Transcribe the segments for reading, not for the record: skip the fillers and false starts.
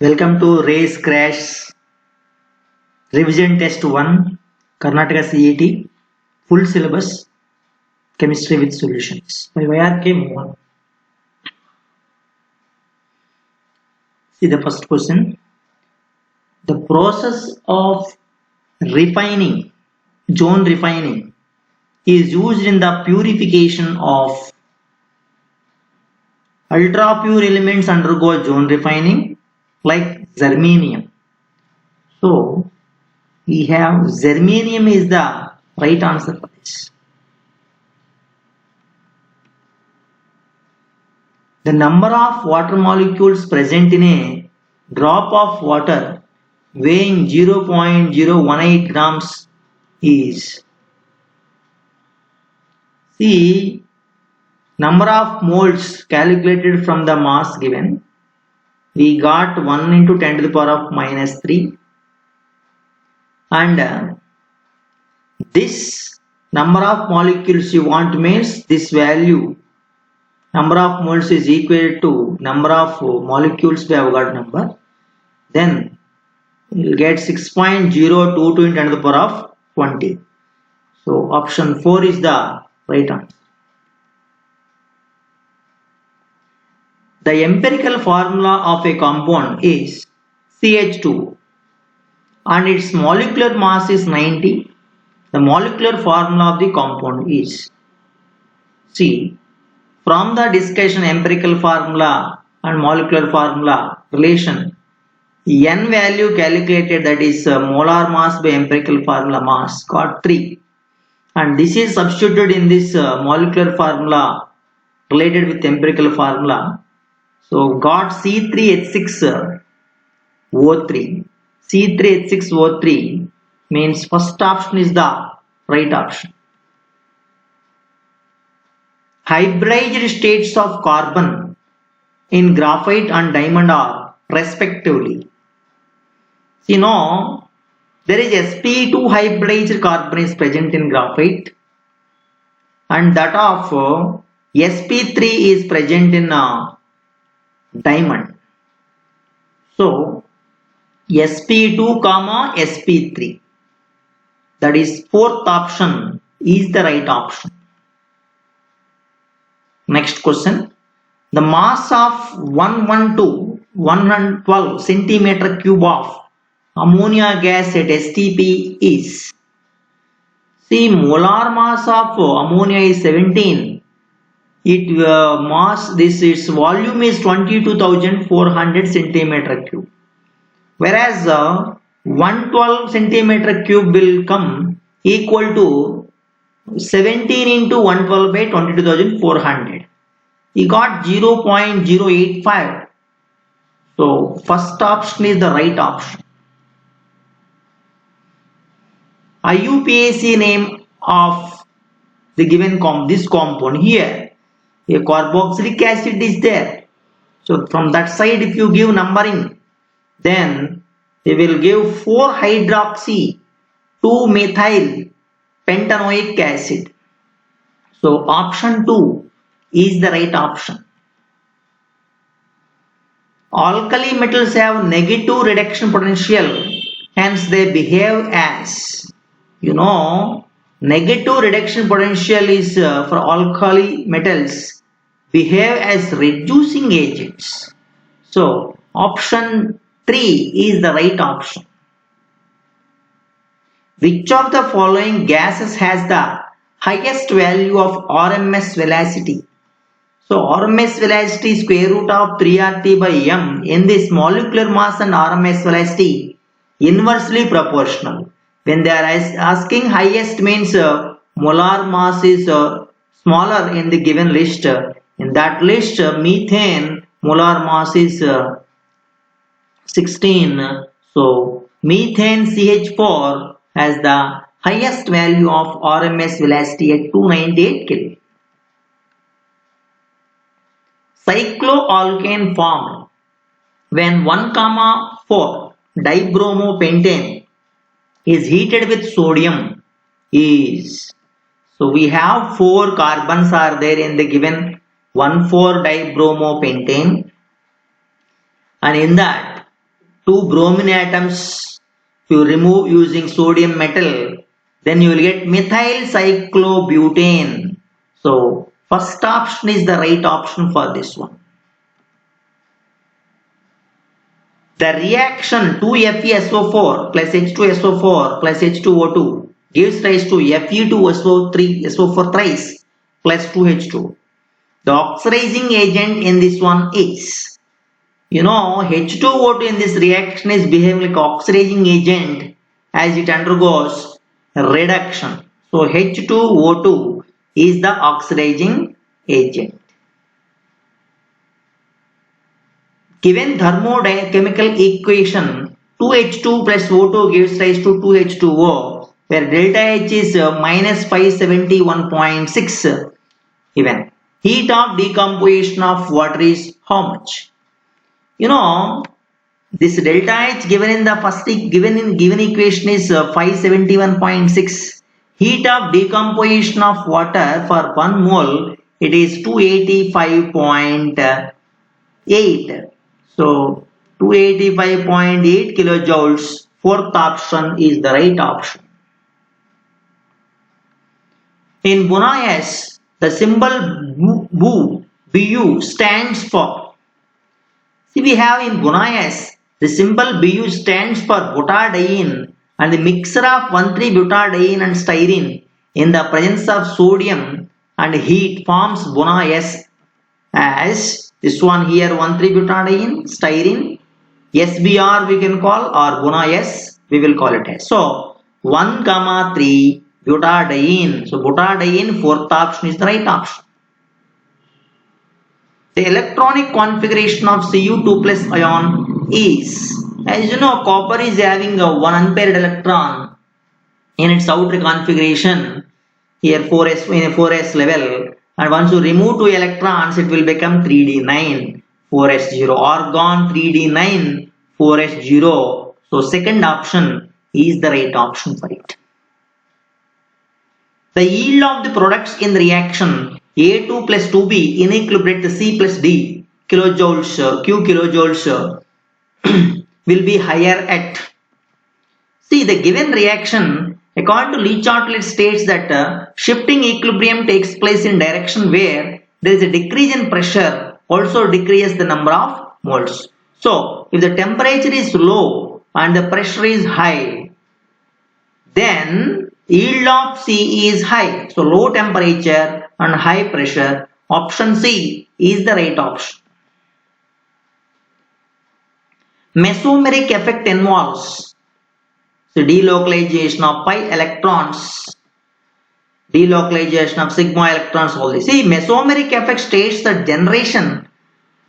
Welcome to Race Crash Revision Test 1 Karnataka CET Full Syllabus Chemistry with Solutions by YRK Mohan. See the first question. The process of refining, zone refining, is used in the purification of ultra pure elements undergo zone refining like germanium. So we have germanium is the right answer for this. The number of water molecules present in a drop of water weighing 0.018 grams is, see, number of moles calculated from the mass given. We got 1 into 10 to the power of minus 3, and this number of molecules you want means this value number of moles is equal to number of molecules we have got number, then you will get 6.022 into 10 to the power of 20. So option 4 is the right answer. The empirical formula of a compound is CH2 and its molecular mass is 90. The molecular formula of the compound is, see, from the discussion empirical formula and molecular formula relation, N value calculated, that is molar mass by empirical formula mass, got 3, and this is substituted in this molecular formula related with empirical formula. So got C3H6O3. C3H6O3 means first option is the right option. Hybridized states of carbon in graphite and diamond are respectively. You know, there is sp2 hybridized carbon is present in graphite, and that of sp3 is present in diamond. So sp2 comma sp3, that is fourth option is the right option. Next question. The mass of 112 centimeter cube of ammonia gas at STP is, see, molar mass of ammonia is 17. Its volume is 22,400 centimeter cube, whereas 112 centimeter cube will come equal to 17 into 112 by 22,400. He got 0.085. So first option is the right option. IUPAC name of the given this compound here, a carboxylic acid is there. So from that side, if you give numbering, then they will give 4-hydroxy 2-methyl pentanoic acid. So option 2 is the right option. Alkali metals have negative reduction potential, hence they behave as, you know, negative reduction potential is for alkali metals behave as reducing agents. So option 3 is the right option. Which of the following gases has the highest value of RMS velocity? So RMS velocity is square root of 3RT by m. In this, molecular mass and RMS velocity inversely proportional. When they are asking highest means molar mass is smaller in the given list. In that list, methane molar mass is 16. So methane CH4 has the highest value of RMS velocity at 298 Kelvin. Cycloalkane formed when 1,4 dibromopentane is heated with sodium is, so we have 4 carbons are there in the given 1,4 dibromopentane, and in that two bromine atoms. If you remove using sodium metal, then you will get methyl cyclobutane. So first option is the right option for this one. The reaction 2FeSO4 plus H2SO4 plus H2O2 gives rise to Fe2SO4 thrice plus 2H2. The oxidizing agent in this one is, H2O2 in this reaction is behaving like oxidizing agent as it undergoes reduction. So H2O2 is the oxidizing agent. Given thermochemical equation, 2H2 plus O2 gives rise to 2H2O, where delta H is minus 571.6 even. Heat of decomposition of water is how much? This delta H given in the given equation is 571.6. Heat of decomposition of water for 1 mole, it is 285.8. So 285.8 kilojoules. Fourth option is the right option. In Bunayas, the symbol Bu stands for. See, we have in Bunayas, the symbol Bu stands for butadiene, and the mixture of 1,3-butadiene and styrene in the presence of sodium and heat forms Bunayas as this one here 1,3-butadiene, styrene, SBr we can call, or Bunayas we will call it as. So 1,3-butadiene. So butadiene, fourth option is the right option. The electronic configuration of Cu2 plus ion is, as you know, copper is having a 1 unpaired electron in its outer configuration, here 4s in a 4s level, and once you remove 2 electrons it will become 3d9 4s0, argon 3d9 4s0. So second option is the right option for it. The yield of the products in the reaction A2 plus 2B in equilibrate C plus D kilojoules, Q kilojoules will be higher at. See, the given reaction according to Le-Chatelet states that shifting equilibrium takes place in direction where there is a decrease in pressure, also decreases the number of moles. So if the temperature is low and the pressure is high, then yield of C is high. So low temperature and high pressure, option C is the right option. Mesomeric effect involves delocalization of pi electrons, delocalization of sigma electrons, all this. See, mesomeric effect states that generation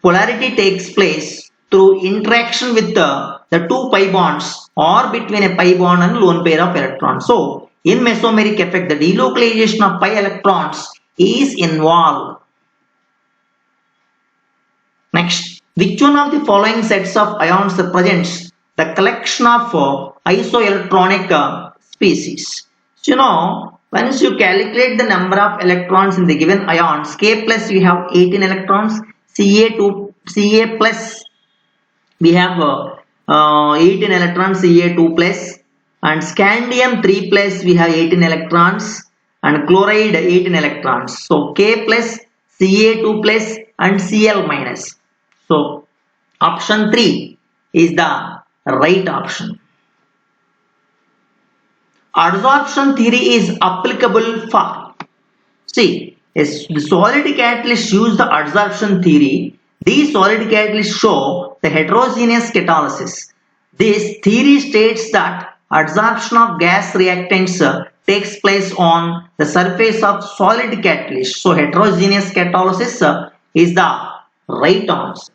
polarity takes place through interaction with the 2 pi bonds or between a pi bond and lone pair of electrons. So in mesomeric effect, the delocalization of pi electrons is involved. Next, which one of the following sets of ions represents the collection of isoelectronic species? So once you calculate the number of electrons in the given ions, K plus we have 18 electrons, Ca plus we have 18 electrons, Ca2 plus, and scandium 3 plus we have 18 electrons, and chloride 18 electrons. So K plus, Ca2 plus and Cl minus. So option 3 is the right option. Adsorption theory is applicable for. See, the solid catalysts use the adsorption theory. These solid catalysts show the heterogeneous catalysis. This theory states that adsorption of gas reactants takes place on the surface of solid catalyst. So heterogeneous catalysis is the right answer.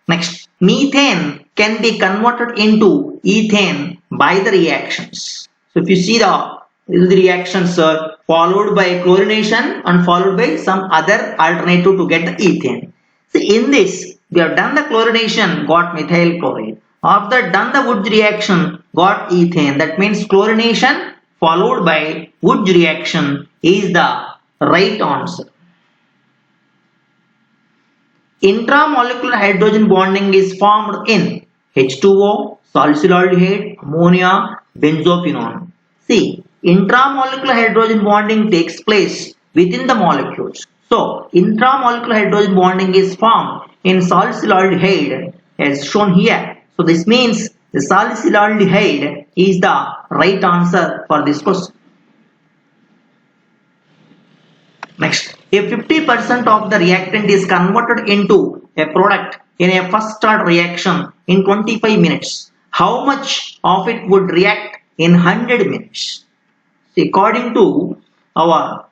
Next, methane can be converted into ethane by the reactions. So if you see the reactions followed by chlorination and followed by some other alternative to get the ethane. So in this, we have done the chlorination, got methyl chloride. After done the Wurtz reaction, got ethane. That means chlorination followed by Wurtz reaction is the right answer. Intramolecular hydrogen bonding is formed in H2O, salicylaldehyde, ammonia, benzophenone. See, intramolecular hydrogen bonding takes place within the molecules. So, intramolecular hydrogen bonding is formed in salicylaldehyde as shown here. So, this means the salicylaldehyde is the right answer for this question. Next, if 50% of the reactant is converted into a product in a first order reaction in 25 minutes, how much of it would react in 100 minutes? See, according to our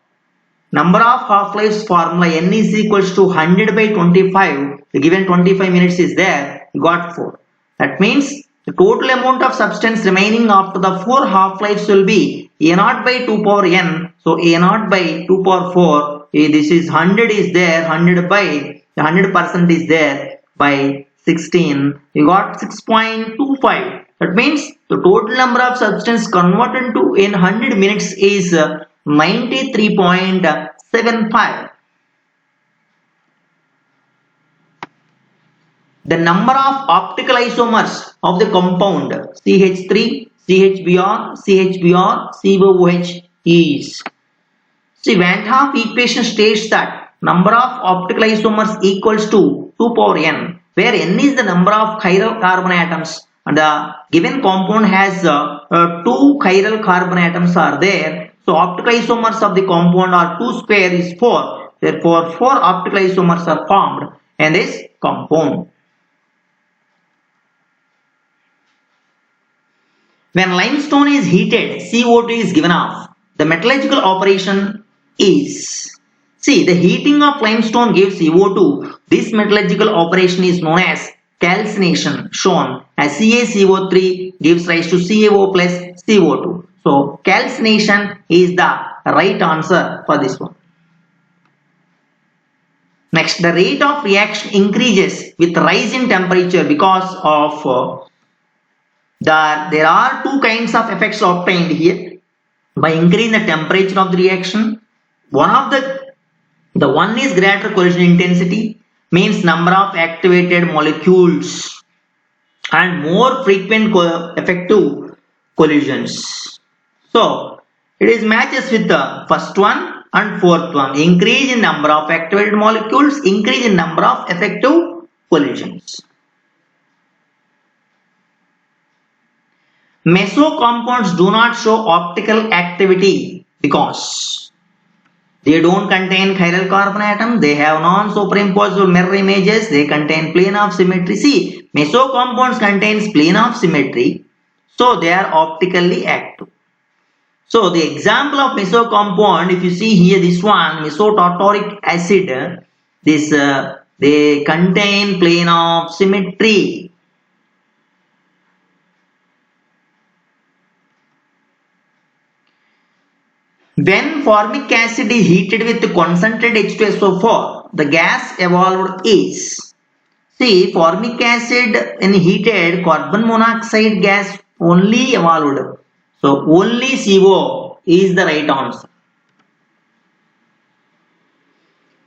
number of half-lives formula, n is equals to 100 by 25, the given 25 minutes is there, you got 4. That means the total amount of substance remaining after the 4 half-lives will be A0 by 2 power n. So A0 by 2 power 4, this is 100 is there, 100 by, the 100% is there by 16, you got 6.25. That means the total number of substance converted to in 100 minutes is 93.75. The number of optical isomers of the compound CH3, CHBr, CHBr, COOH is. See, Van 't Hoff equation states that number of optical isomers equals to 2 power n, where n is the number of chiral carbon atoms and the given compound has 2 chiral carbon atoms are there. So, optical isomers of the compound are 2 square is 4. Therefore, 4 optical isomers are formed in this compound. When limestone is heated, CO2 is given off. The metallurgical operation is. See, the heating of limestone gives CO2. This metallurgical operation is known as calcination, shown as CaCO3 gives rise to CaO plus CO2. So, calcination is the right answer for this one. Next, the rate of reaction increases with rise in temperature because of there are 2 kinds of effects obtained here by increasing the temperature of the reaction. One of the one is greater collision intensity, means number of activated molecules and more frequent effective collisions. So it is matches with the first one and fourth one. Increase in number of activated molecules, increase in number of effective collisions. Meso compounds do not show optical activity because they don't contain chiral carbon atom, they have non-superimposable mirror images, they contain plane of symmetry. See, meso compounds contains plane of symmetry, so they are optically active. So the example of meso compound, if you see here this one, mesotartaric acid, this they contain plane of symmetry. When formic acid is heated with concentrated H2SO4, the gas evolved is. See, formic acid in heated carbon monoxide gas only evolved. So, only CO is the right answer.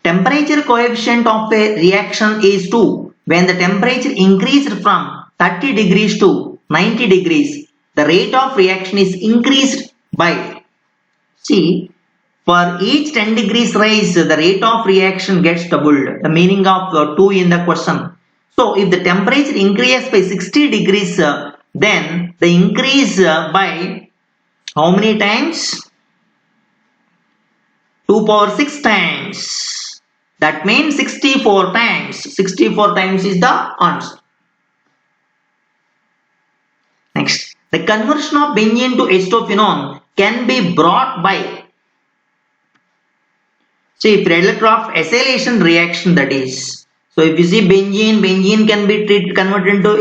Temperature coefficient of a reaction is 2. When the temperature increased from 30 degrees to 90 degrees, the rate of reaction is increased by. See, for each 10 degrees rise, the rate of reaction gets doubled. The meaning of 2 in the question. So, if the temperature increases by 60 degrees, then the increase by how many times? 2 power 6 times. That means 64 times. 64 times is the answer. Next, the conversion of benzene to acetophenone can be brought by, see, Friedel-Crafts acylation reaction, that is. So if you see benzene can be converted into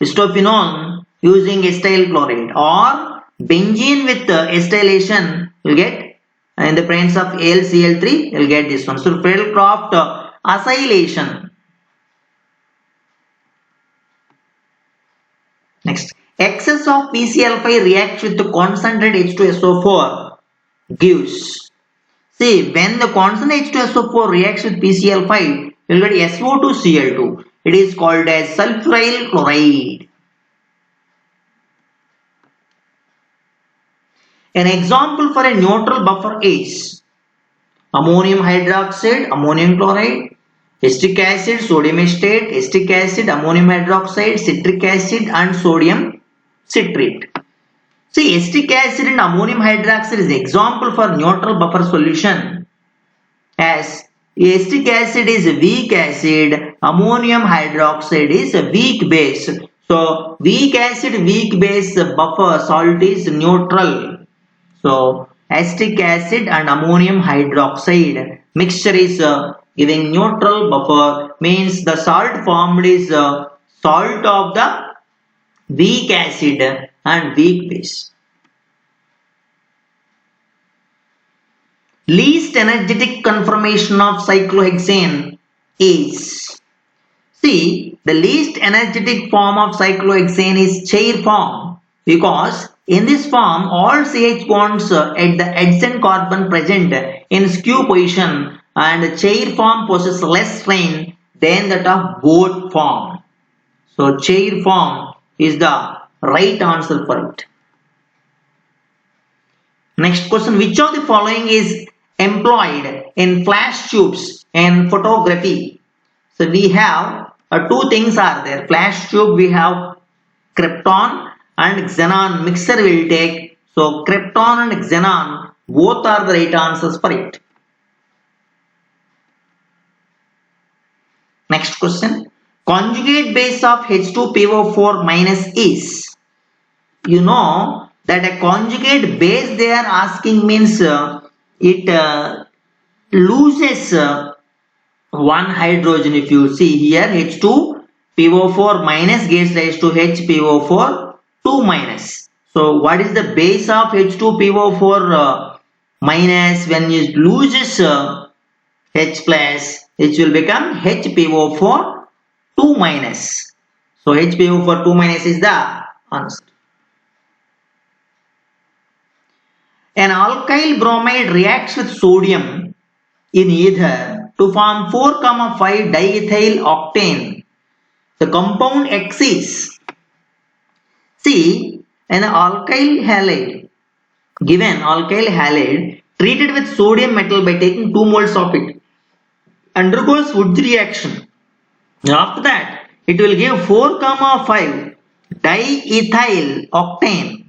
acetophenone using acetyl chloride, or benzene with acetylation will get in the presence of AlCl3 you will get this one. So Friedel-Crafts acylation. Next, excess of PCl5 reacts with the concentrated H2SO4 gives. See, when the constant H2SO4 reacts with PCl5, you will get SO2Cl2. It is called as sulfuryl chloride. An example for a neutral buffer is ammonium hydroxide, ammonium chloride, acetic acid, sodium acetate, acetic acid, ammonium hydroxide, citric acid and sodium citrate. See, acetic acid and ammonium hydroxide is example for neutral buffer solution, as acetic acid is a weak acid, ammonium hydroxide is a weak base. So, weak acid, weak base buffer salt is neutral. So, acetic acid and ammonium hydroxide mixture is giving neutral buffer, means the salt formed is salt of the weak acid and weak base. Least energetic conformation of cyclohexane is, see, the least energetic form of cyclohexane is chair form, because in this form all CH bonds at the adjacent carbon present in skew position, and chair form possesses less strain than that of boat form. So chair form is the right answer for it. Next question, which of the following is employed in flash tubes and photography? So we have two things are there. Flash tube we have krypton and xenon mixture will take. So krypton and xenon both are the right answers for it. Next question, conjugate base of H2PO4 minus is, you know that a conjugate base they are asking means it loses one hydrogen. If you see here, H2PO4 minus gives rise to HPO4 2 minus. So what is the base of H2PO4 minus? When it loses H plus, it will become HPO4 2 minus. So HPO4 2 minus is the answer. An alkyl bromide reacts with sodium in ether to form 4,5 diethyl octane. The compound X is, see, an alkyl halide, given alkyl halide treated with sodium metal by taking 2 moles of it, undergoes Wurtz reaction. After that, it will give 4,5 diethyl octane.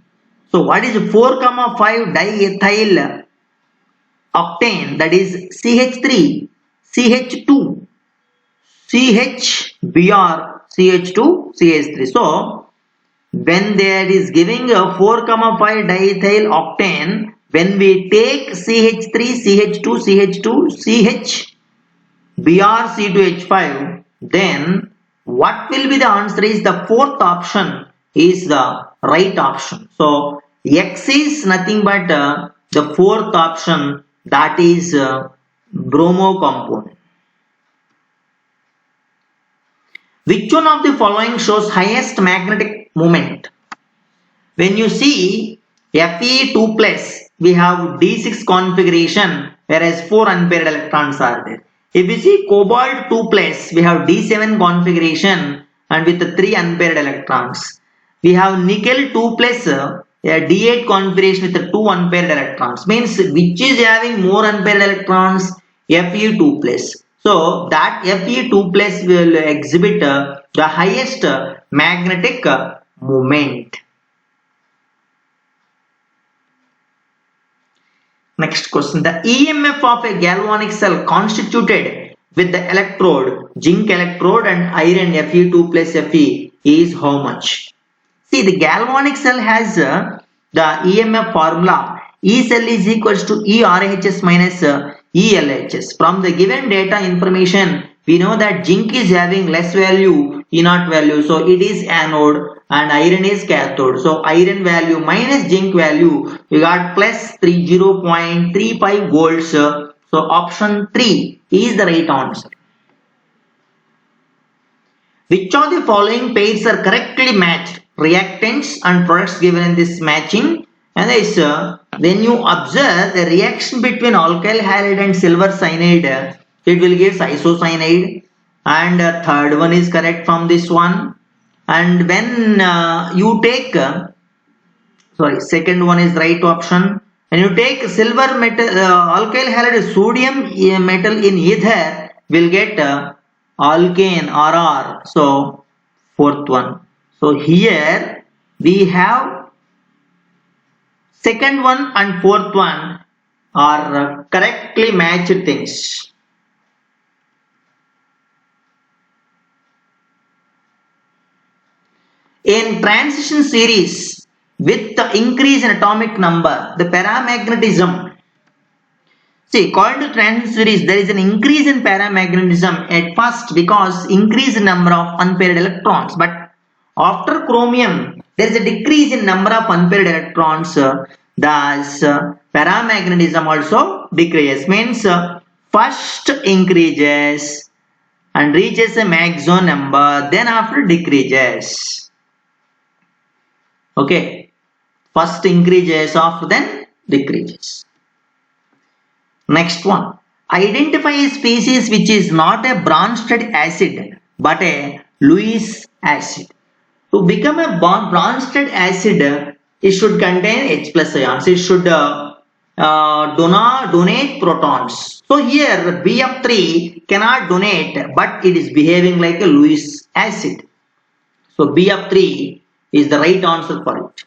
So what is 4,5 diethyl octane? That is CH3, CH2, CHBr, CH2, CH3. So when there is giving a 4,5 diethyl octane, when we take CH3, CH2, CH2, CHBr, C2H5, then what will be the answer is the fourth option is the right option. So X is nothing but the fourth option, that is bromo compound. Which one of the following shows highest magnetic moment? When you see Fe2 plus, we have D6 configuration, whereas 4 unpaired electrons are there. If you see cobalt 2 plus, we have D7 configuration and with the 3 unpaired electrons. We have nickel 2 plus, a D8 configuration with the 2 unpaired electrons. Means which is having more unpaired electrons? Fe2 plus. So that Fe2 plus will exhibit the highest magnetic moment. Next question, the EMF of a galvanic cell constituted with the electrode, zinc electrode and iron Fe2 plus Fe is how much? See, the galvanic cell has the EMF formula. E cell is equals to E RHS minus E LHS. From the given data information, we know that zinc is having less value, E naught value, so it is anode, and iron is cathode. So iron value minus zinc value, we got plus 30.35 volts. So option 3 is the right answer. Which of the following pairs are correctly matched? Reactants and products given in this matching, and this when you observe the reaction between alkyl halide and silver cyanide, it will give isocyanide, and third one is correct from this one. And when you take sorry, second one is right option. When you take silver metal, alkyl halide sodium metal in ether, will get alkane RR. So fourth one. So here we have second one and fourth one are correctly matched things. In transition series with the increase in atomic number, the paramagnetism. See, according to transition series, there is an increase in paramagnetism at first because increase in number of unpaired electrons. But after chromium, there is a decrease in number of unpaired electrons. Thus, paramagnetism also decreases. Means first increases and reaches a maximum number, then after decreases. Okay, first increases, after then decreases. Next one, identify a species which is not a Bronsted acid but a Lewis acid. To become a Bronsted acid, it should contain H plus ions. It should donate protons. So here BF3 cannot donate, but it is behaving like a Lewis acid. So BF3 is the right answer for it.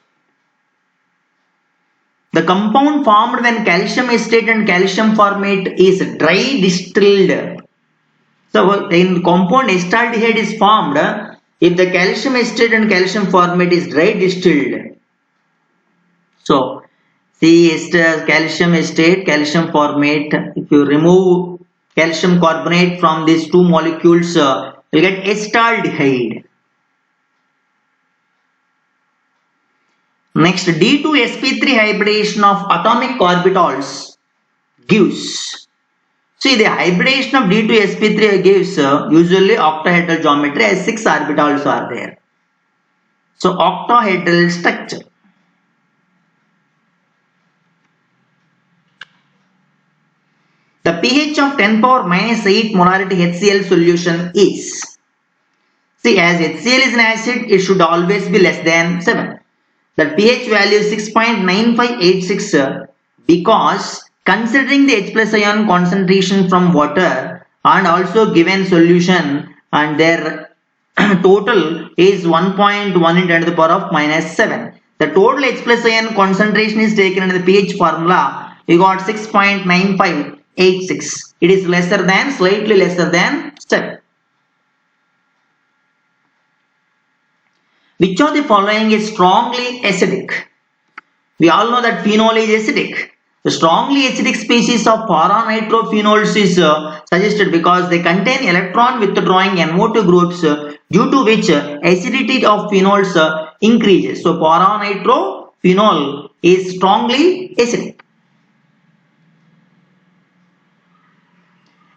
The compound formed when calcium acetate and calcium formate is dry distilled. So in compound acetaldehyde is formed if the calcium acetate and calcium formate is dry distilled. So calcium acetate, calcium formate, if you remove calcium carbonate from these two molecules, you get acetaldehyde. Next, D2sp3 hybridization of atomic orbitals gives. See, the hybridization of D2sp3 gives usually octahedral geometry as 6 orbitals are there. So, octahedral structure. The pH of 10 power minus 8 molarity HCl solution is. See, as HCl is an acid, it should always be less than 7. The pH value is 6.9586 because considering the H plus ion concentration from water and also given solution and their total is 1.1 into 10 to the power of minus 7. The total H plus ion concentration is taken in the pH formula. We got 6.9586. It is lesser than, slightly lesser than 7. Which of the following is strongly acidic? We all know that phenol is acidic. The strongly acidic species of para-nitrophenols is suggested because they contain electron withdrawing NO2 groups due to which acidity of phenols increases. So para-nitrophenol is strongly acidic.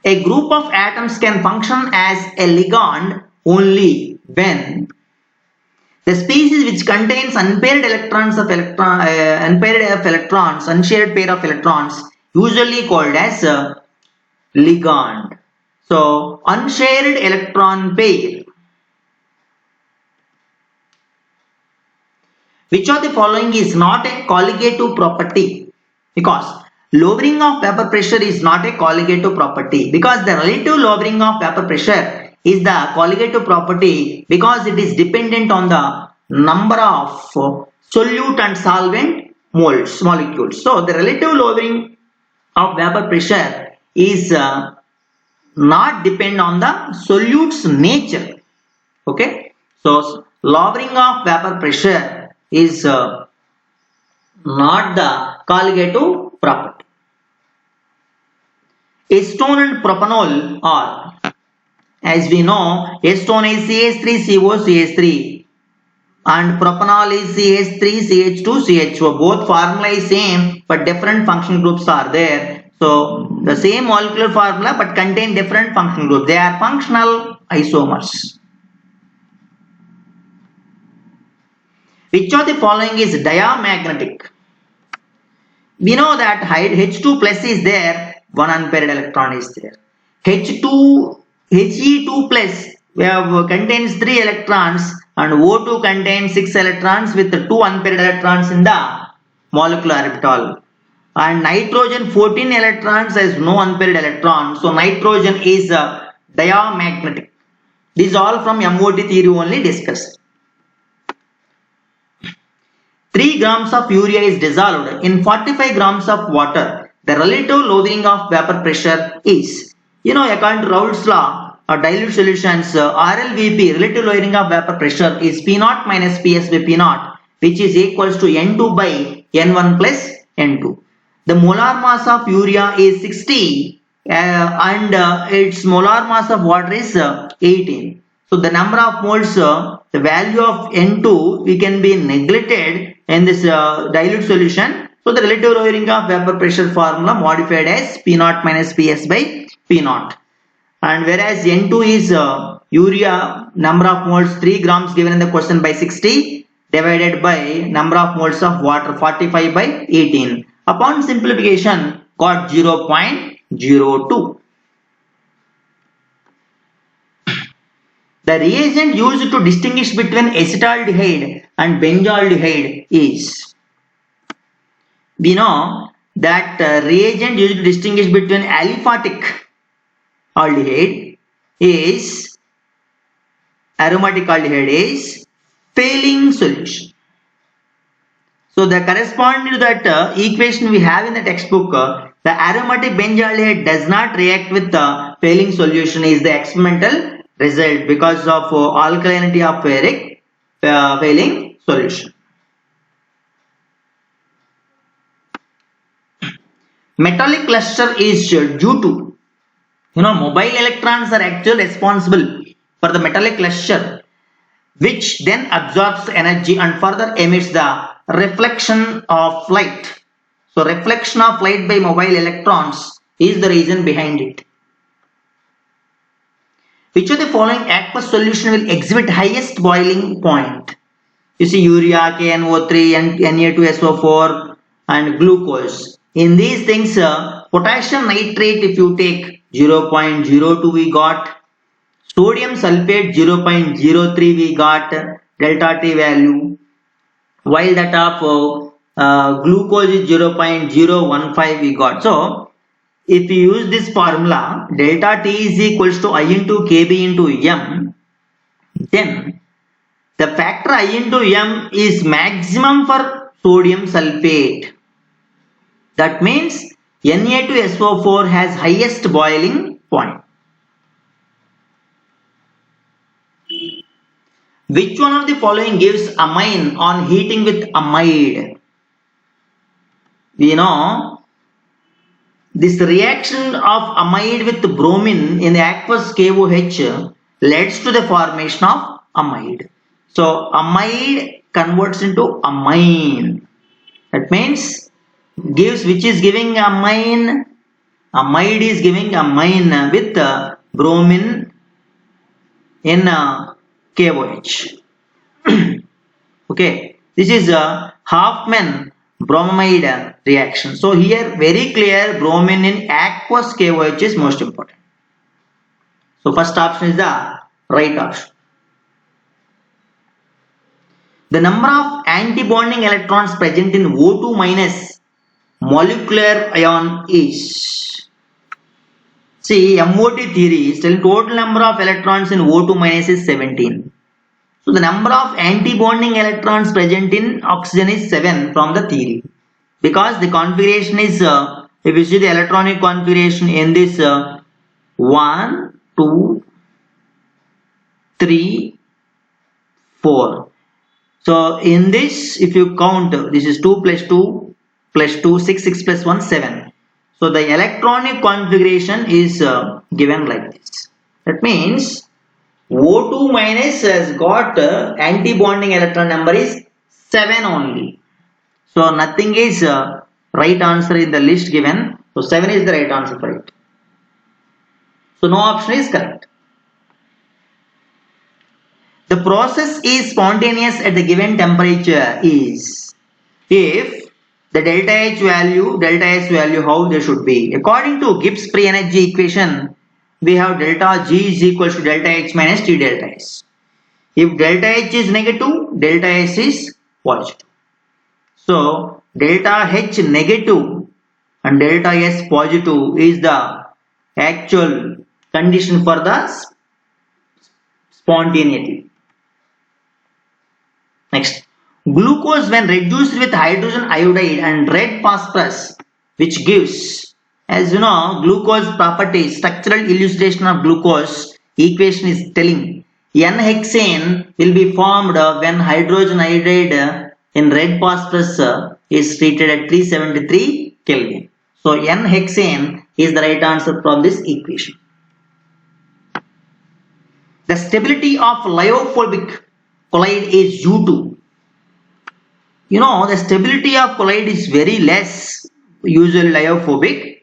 A group of atoms can function as a ligand only when the species which contains unpaired unshared pair of electrons, usually called as ligand. So, unshared electron pair. Which of the following is not a colligative property? Because lowering of vapor pressure is not a colligative property. Because the relative lowering of vapor pressure is the colligative property because it is dependent on the number of solute and solvent molecules. So the relative lowering of vapor pressure is not depend on the solute's nature. Okay, so lowering of vapor pressure is not the colligative property. Acetone and propanol are, as we know, acetone is CH3COCH3 and propanol is CH3CH2CHO. Both formula is same but different function groups are there. So the same molecular formula but contain different function groups. They are functional isomers. Which of the following is diamagnetic? See, as HCl is an acid, it should always be less than 7. The pH value is 6.9586 because considering the H plus ion concentration from water and also given solution and their total is 1.1 into 10 to the power of minus 7. The total H plus ion concentration is taken in the pH formula. We got 6.9586. It is lesser than, slightly lesser than 7. We know that H2 plus is there, one unpaired electron is there. He2 plus contains 3 electrons and O2 contains 6 electrons with 2 unpaired electrons in the molecular orbital. And nitrogen 14 electrons has no unpaired electron, so nitrogen is diamagnetic. This is all from MOT theory only discussed. 3 grams of urea is dissolved in 45 grams of water. The relative lowering of vapor pressure is, according to Raoult's law, dilute solutions, RLVP, relative lowering of vapor pressure, is P0 minus PS by P0, which is equals to N2 by N1 plus N2. The molar mass of urea is 60 and its molar mass of water is 18. So the number of moles, the value of N2 we can be neglected in this dilute solution. So the relative lowering of vapor pressure formula modified as P0 minus PS by P0. And whereas N2 is urea number of moles 3 grams given in the question by 60 divided by number of moles of water 45 by 18. Upon simplification got 0.02. The reagent used to distinguish between acetaldehyde and benzaldehyde is, we know that reagent used to distinguish between aliphatic aldehyde is, aromatic aldehyde is Fehling solution. So the corresponding to that equation we have in the textbook, the aromatic benzaldehyde does not react with the Fehling solution is the experimental result because of alkalinity of Fehling solution. Metallic cluster is due to, mobile electrons are actually responsible for the metallic cluster, which then absorbs energy and further emits the reflection of light. So reflection of light by mobile electrons is the reason behind it. Which of the following aqueous solution will exhibit highest boiling point? You see urea, KNO3 and Na2SO4 and glucose. In these things, potassium nitrate if you take 0.02 we got, sodium sulfate 0.03 we got delta T value, while that of glucose is 0.015 we got. So if you use this formula, delta T is equals to I into Kb into M, then the factor I into M is maximum for sodium sulfate. That means Na2SO4 has highest boiling point. Which one of the following gives amine on heating with amide? We know this reaction of amide with bromine in the aqueous KOH leads to the formation of amide. So amide converts into amine. That means gives, which is giving amine, amide is giving amine with bromine in KOH. Okay, this is a Hoffman bromamide reaction. So here very clear bromine in aqueous KOH is most important. So first option is the right option. The number of anti-bonding electrons present in O2 minus molecular ion is, see MOT theory is telling total number of electrons in O2 minus is 17. So the number of anti-bonding electrons present in oxygen is 7 from the theory, because the configuration is, if you see the electronic configuration in this 1, 2, 3, 4. So in this if you count, this is 2 plus 2 plus 2, 6, 6 plus 1, 7. So the electronic configuration is given like this. That means O2 minus has got anti-bonding electron number is 7 only. So nothing is right answer in the list given. So 7 is the right answer for it. So no option is correct. The process is spontaneous at the given temperature is if the delta S value, how they should be. According to Gibbs free energy equation, we have delta G is equals to delta H minus T delta S. If delta H is negative, delta S is positive. So delta H negative and delta S positive is the actual condition for the spontaneity. Next, glucose when reduced with hydrogen iodide and red phosphorus, which gives, as you know, glucose properties, structural elucidation of glucose equation is telling N-hexane will be formed when hydrogen iodide in red phosphorus is treated at 373 Kelvin. So N-hexane is the right answer from this equation. The stability of lyophobic colloid is U2. You know, the stability of colloid is very less, usually lyophobic.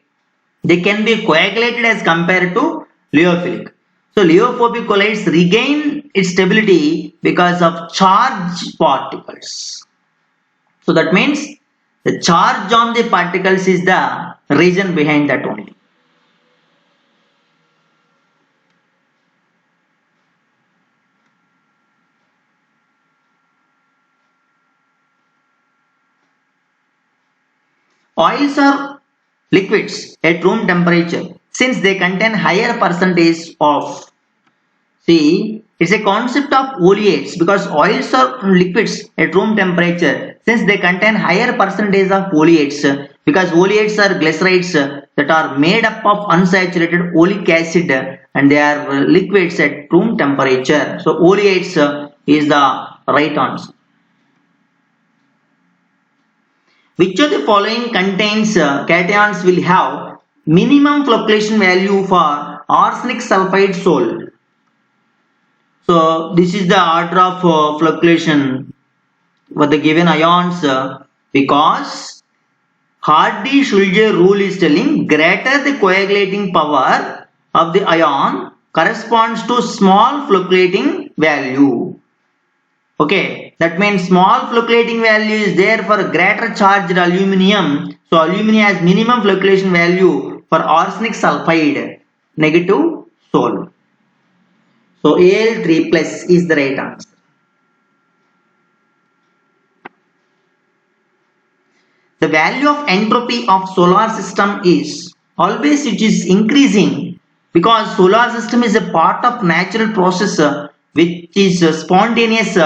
They can be coagulated as compared to lyophilic. So lyophobic colloids regain its stability because of charged particles. So that means the charge on the particles is the reason behind that only. Oils are liquids at room temperature since they contain higher percentage of, see, it's a concept of oleates because oils are liquids at room temperature since they contain higher percentage of oleates because oleates are glycerides that are made up of unsaturated oleic acid and they are liquids at room temperature. So oleates is the right answer. Which of the following contains cations will have minimum fluctuation value for arsenic sulfide salt? So this is the order of fluctuation for the given ions because Hardy-Schulze rule is telling greater the coagulating power of the ion corresponds to small fluctuating value. Okay, that means small fluctuating value is there for greater charged aluminium. So aluminium has minimum fluctuation value for arsenic sulfide, negative salt. So Al3 plus is the right answer. The value of entropy of solar system is always it is increasing because solar system is a part of natural process which is spontaneous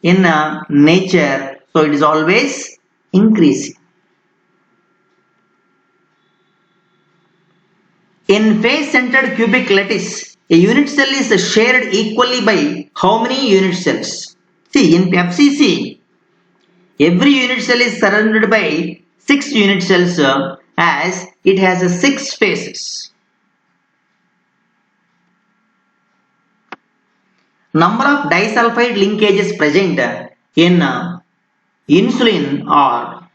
in nature, so it is always increasing. In face-centered cubic lattice, a unit cell is shared equally by how many unit cells? See, in FCC, every unit cell is surrounded by 6 unit cells as it has 6 faces. Number of disulfide linkages present in insulin are,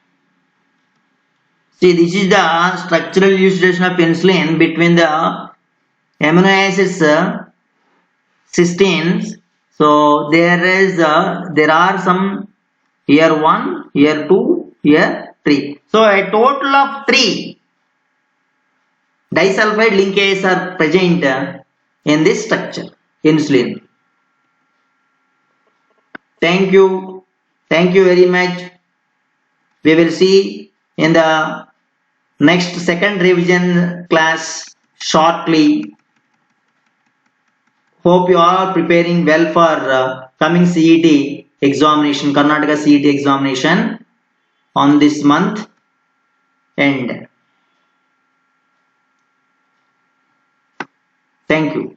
see, this is the structural elucidation of insulin between the amino acids cysteines. So there are some here 1, here 2, here 3. So a total of 3 disulfide linkages are present in this structure, insulin. Thank you. Thank you very much. We will see in the next second revision class shortly. Hope you are preparing well for coming CET examination, Karnataka CET examination on this month end. Thank you.